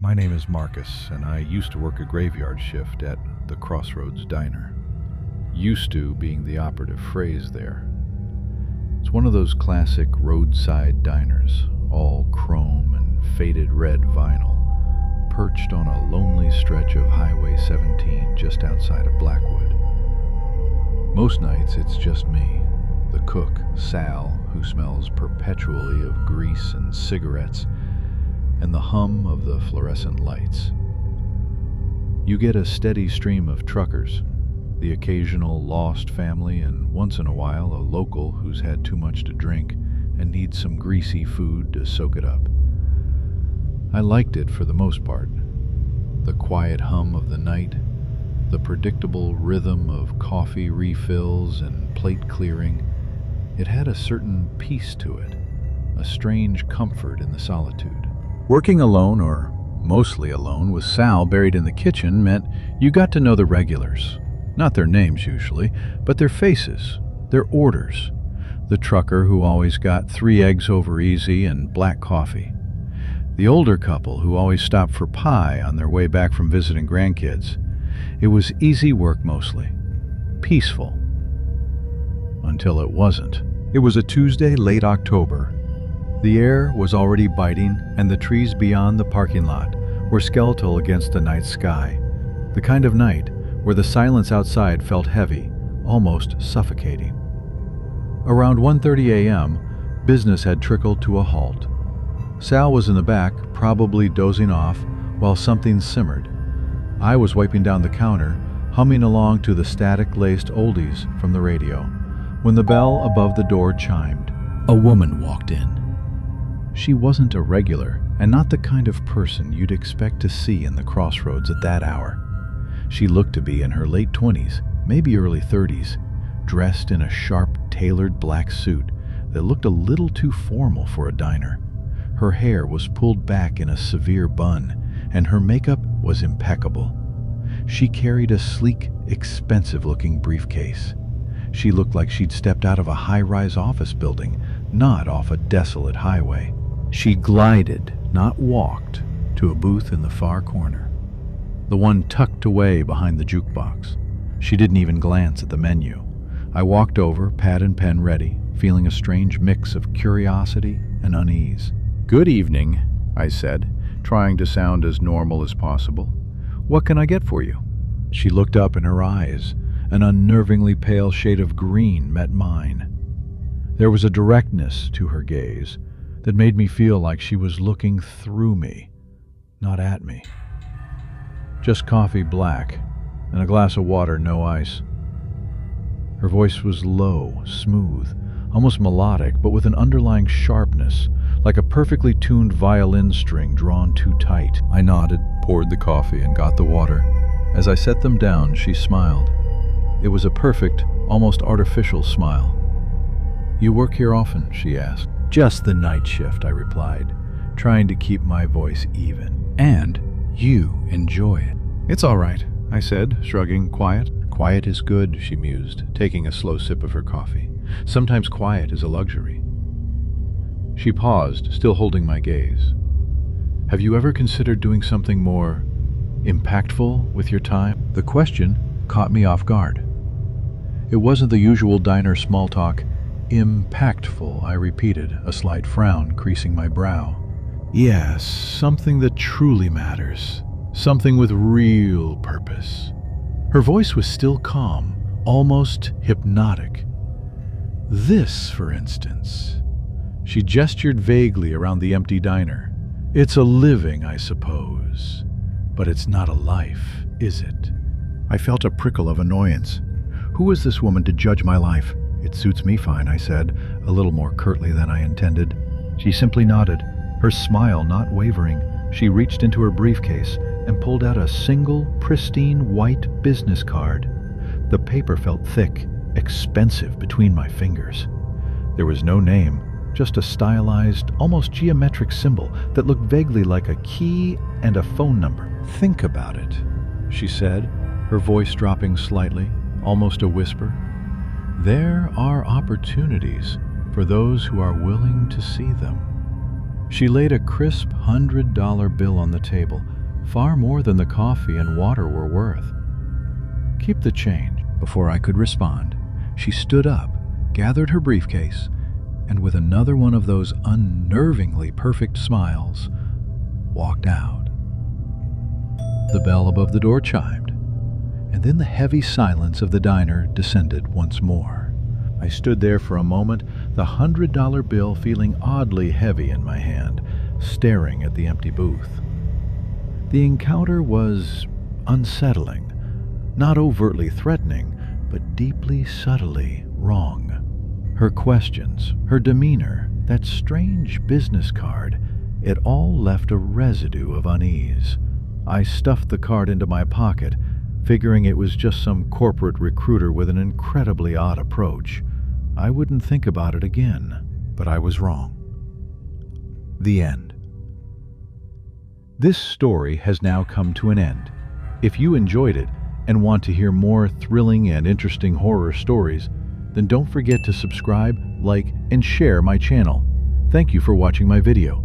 My name is Marcus, and I used to work a graveyard shift at the Crossroads diner. Used to being the operative phrase there. It's one of those classic roadside diners, all chrome and faded red vinyl, perched on a lonely stretch of Highway 17 just outside of Blackwood. Most nights it's just me, the cook, Sal, who smells perpetually of grease and cigarettes, and the hum of the fluorescent lights. You get a steady stream of truckers, the occasional lost family, and once in a while a local who's had too much to drink and needs some greasy food to soak it up. I liked it for the most part. The quiet hum of the night, the predictable rhythm of coffee refills and plate clearing. It had a certain peace to it, a strange comfort in the solitude. Working alone, or mostly alone, with Sal buried in the kitchen meant you got to know the regulars. Not their names usually, but their faces, their orders. The trucker who always got 3 eggs over easy and black coffee. The older couple who always stopped for pie on their way back from visiting grandkids. It was easy work mostly. Peaceful. Until it wasn't. It was a Tuesday, late October. The air was already biting, and the trees beyond the parking lot were skeletal against the night sky. The kind of night where the silence outside felt heavy, almost suffocating. Around 1:30 a.m., business had trickled to a halt. Sal was in the back, probably dozing off, while something simmered. I was wiping down the counter, humming along to the static-laced oldies from the radio, when the bell above the door chimed. A woman walked in. She wasn't a regular, and not the kind of person you'd expect to see in the Crossroads at that hour. She looked to be in her late 20s, maybe early 30s, dressed in a sharp, tailored black suit that looked a little too formal for a diner. Her hair was pulled back in a severe bun, and her makeup was impeccable. She carried a sleek, expensive-looking briefcase. She looked like she'd stepped out of a high-rise office building, not off a desolate highway. She glided, not walked, to a booth in the far corner, the one tucked away behind the jukebox. She didn't even glance at the menu. I walked over, pad and pen ready, feeling a strange mix of curiosity and unease. "Good evening," I said, trying to sound as normal as possible. "What can I get for you?" She looked up, and her eyes, an unnervingly pale shade of green, met mine. There was a directness to her gaze that made me feel like she was looking through me, not at me. "Just coffee black, and a glass of water, no ice." Her voice was low, smooth, almost melodic, but with an underlying sharpness, like a perfectly tuned violin string drawn too tight. I nodded, poured the coffee, and got the water. As I set them down, she smiled. It was a perfect, almost artificial smile. "You work here often?" she asked. "Just the night shift," I replied, trying to keep my voice even. "And you enjoy it." "It's all right," I said, shrugging. "Quiet?" "Quiet is good," she mused, taking a slow sip of her coffee. "Sometimes quiet is a luxury." She paused, still holding my gaze. "Have you ever considered doing something more impactful with your time?" The question caught me off guard. It wasn't the usual diner small talk. "Impactful," I repeated, a slight frown creasing my brow. "Yes, something that truly matters. Something with real purpose." Her voice was still calm, almost hypnotic. "This, for instance." She gestured vaguely around the empty diner. "It's a living, I suppose. But it's not a life, is it?" I felt a prickle of annoyance. Who is this woman to judge my life? "It suits me fine," I said, a little more curtly than I intended. She simply nodded, her smile not wavering. She reached into her briefcase and pulled out a single, pristine white business card. The paper felt thick, expensive between my fingers. There was no name, just a stylized, almost geometric symbol that looked vaguely like a key and a phone number. "Think about it," she said, her voice dropping slightly, almost a whisper. "There are opportunities for those who are willing to see them." She laid a crisp $100 bill on the table, far more than the coffee and water were worth. "Keep the change." Before I could respond, she stood up, gathered her briefcase, and with another one of those unnervingly perfect smiles, walked out. The bell above the door chimed, and then the heavy silence of the diner descended once more. I stood there for a moment, the $100 bill feeling oddly heavy in my hand, staring at the empty booth. The encounter was unsettling, not overtly threatening, but deeply subtly wrong. Her questions, her demeanor, that strange business card, it all left a residue of unease. I stuffed the card into my pocket, figuring it was just some corporate recruiter with an incredibly odd approach. I wouldn't think about it again, but I was wrong. The end. This story has now come to an end. If you enjoyed it and want to hear more thrilling and interesting horror stories, then don't forget to subscribe, like, and share my channel. Thank you for watching my video.